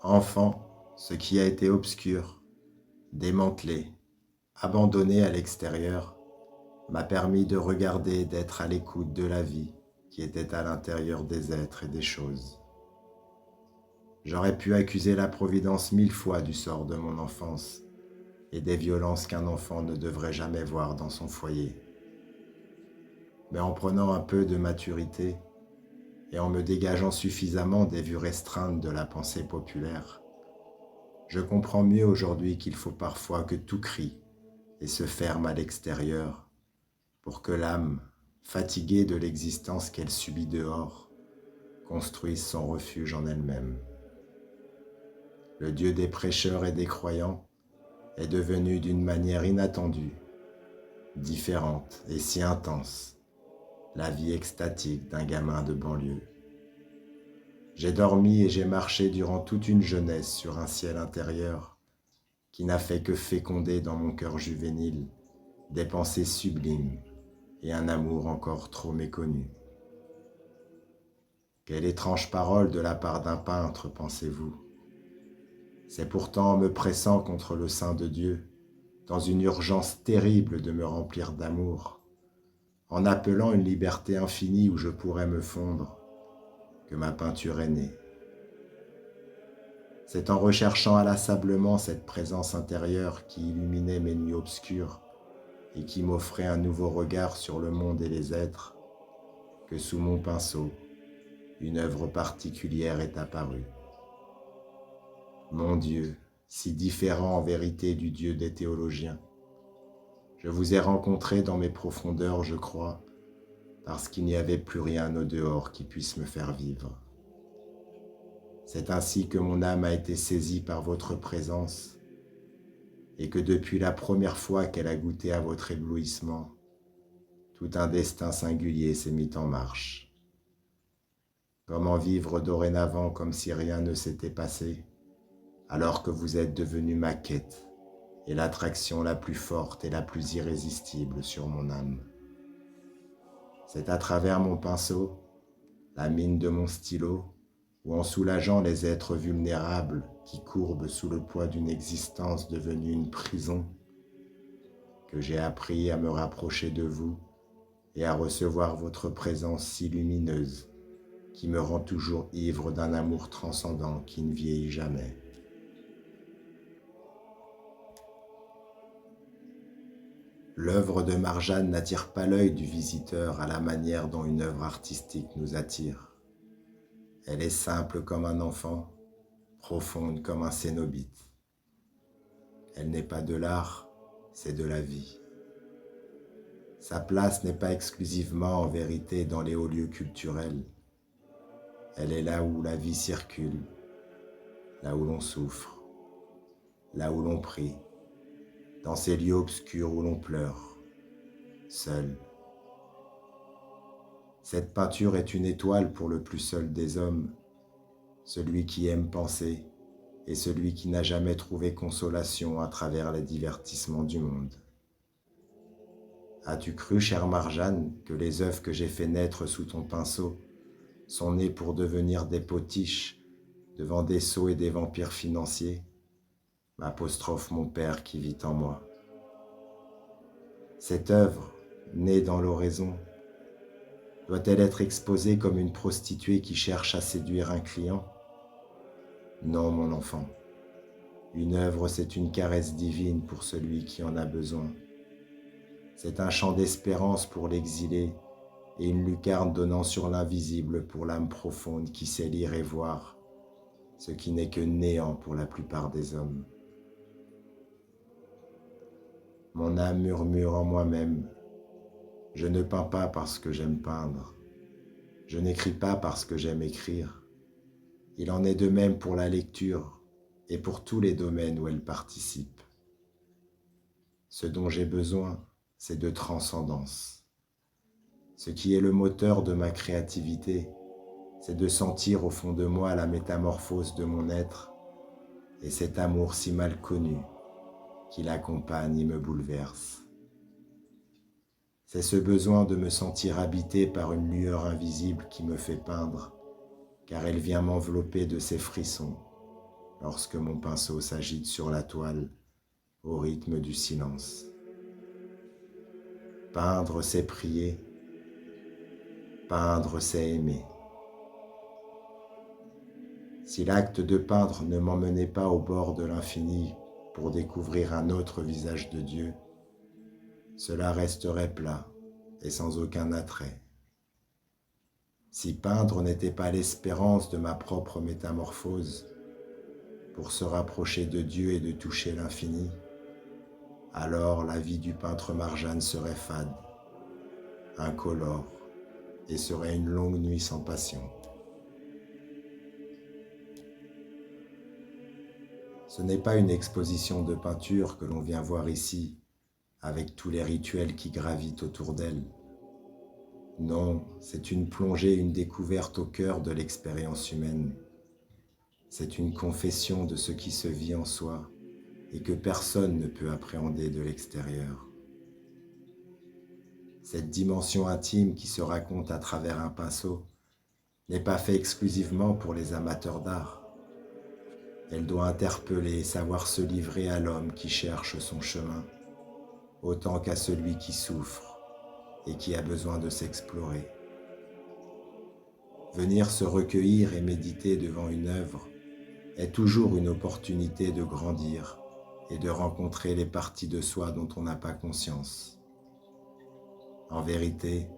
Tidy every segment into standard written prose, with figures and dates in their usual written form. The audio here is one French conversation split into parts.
Enfant, ce qui a été obscur, démantelé, abandonné à l'extérieur, m'a permis de regarder et d'être à l'écoute de la vie qui était à l'intérieur des êtres et des choses. J'aurais pu accuser la Providence 1000 fois du sort de mon enfance et des violences qu'un enfant ne devrait jamais voir dans son foyer. Mais en prenant un peu de maturité et en me dégageant suffisamment des vues restreintes de la pensée populaire, je comprends mieux aujourd'hui qu'il faut parfois que tout crie et se ferme à l'extérieur pour que l'âme, fatiguée de l'existence qu'elle subit dehors, construise son refuge en elle-même. Le Dieu des prêcheurs et des croyants est devenu d'une manière inattendue, différente et si intense, la vie extatique d'un gamin de banlieue. J'ai dormi et j'ai marché durant toute une jeunesse sur un ciel intérieur qui n'a fait que féconder dans mon cœur juvénile des pensées sublimes et un amour encore trop méconnu. Quelle étrange parole de la part d'un peintre, pensez-vous? C'est pourtant en me pressant contre le sein de Dieu, dans une urgence terrible de me remplir d'amour, en appelant une liberté infinie où je pourrais me fondre, que ma peinture est née. C'est en recherchant inlassablement cette présence intérieure qui illuminait mes nuits obscures et qui m'offrait un nouveau regard sur le monde et les êtres, que sous mon pinceau, une œuvre particulière est apparue. Mon Dieu, si différent en vérité du Dieu des théologiens, je vous ai rencontré dans mes profondeurs, je crois, parce qu'il n'y avait plus rien au dehors qui puisse me faire vivre. C'est ainsi que mon âme a été saisie par votre présence et que depuis la première fois qu'elle a goûté à votre éblouissement, tout un destin singulier s'est mis en marche. Comment vivre dorénavant comme si rien ne s'était passé, alors que vous êtes devenu ma quête et l'attraction la plus forte et la plus irrésistible sur mon âme. C'est à travers mon pinceau, la mine de mon stylo, ou en soulageant les êtres vulnérables qui courbent sous le poids d'une existence devenue une prison, que j'ai appris à me rapprocher de vous et à recevoir votre présence si lumineuse qui me rend toujours ivre d'un amour transcendant qui ne vieillit jamais. L'œuvre de Marjane n'attire pas l'œil du visiteur à la manière dont une œuvre artistique nous attire. Elle est simple comme un enfant, profonde comme un cénobite. Elle n'est pas de l'art, c'est de la vie. Sa place n'est pas exclusivement en vérité dans les hauts lieux culturels. Elle est là où la vie circule, là où l'on souffre, là où l'on prie, dans ces lieux obscurs où l'on pleure, seul. Cette peinture est une étoile pour le plus seul des hommes, celui qui aime penser et celui qui n'a jamais trouvé consolation à travers les divertissements du monde. As-tu cru, chère Marjane, que les œuvres que j'ai fait naître sous ton pinceau sont nées pour devenir des potiches devant des sots et des vampires financiers? M'apostrophe mon père qui vit en moi. Cette œuvre, née dans l'oraison, doit-elle être exposée comme une prostituée qui cherche à séduire un client? Non, mon enfant. Une œuvre, c'est une caresse divine pour celui qui en a besoin. C'est un chant d'espérance pour l'exilé et une lucarne donnant sur l'invisible pour l'âme profonde qui sait lire et voir, ce qui n'est que néant pour la plupart des hommes. Mon âme murmure en moi-même. Je ne peins pas parce que j'aime peindre. Je n'écris pas parce que j'aime écrire. Il en est de même pour la lecture et pour tous les domaines où elle participe. Ce dont j'ai besoin, c'est de transcendance. Ce qui est le moteur de ma créativité, c'est de sentir au fond de moi la métamorphose de mon être et cet amour si mal connu qui l'accompagne et me bouleverse. C'est ce besoin de me sentir habité par une lueur invisible qui me fait peindre, car elle vient m'envelopper de ses frissons, lorsque mon pinceau s'agite sur la toile au rythme du silence. Peindre, c'est prier, peindre, c'est aimer. Si l'acte de peindre ne m'emmenait pas au bord de l'infini pour découvrir un autre visage de Dieu, cela resterait plat et sans aucun attrait. Si peindre n'était pas l'espérance de ma propre métamorphose pour se rapprocher de Dieu et de toucher l'infini, alors la vie du peintre Marjane serait fade, incolore, et serait une longue nuit sans passion. Ce n'est pas une exposition de peinture que l'on vient voir ici, avec tous les rituels qui gravitent autour d'elle. Non, c'est une plongée, une découverte au cœur de l'expérience humaine. C'est une confession de ce qui se vit en soi et que personne ne peut appréhender de l'extérieur. Cette dimension intime qui se raconte à travers un pinceau n'est pas faite exclusivement pour les amateurs d'art. Elle doit interpeller et savoir se livrer à l'homme qui cherche son chemin, autant qu'à celui qui souffre et qui a besoin de s'explorer. Venir se recueillir et méditer devant une œuvre est toujours une opportunité de grandir et de rencontrer les parties de soi dont on n'a pas conscience. En vérité,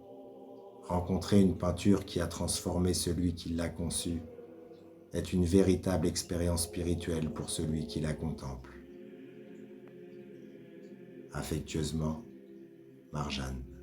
rencontrer une peinture qui a transformé celui qui l'a conçue est une véritable expérience spirituelle pour celui qui la contemple. Affectueusement, Marjane.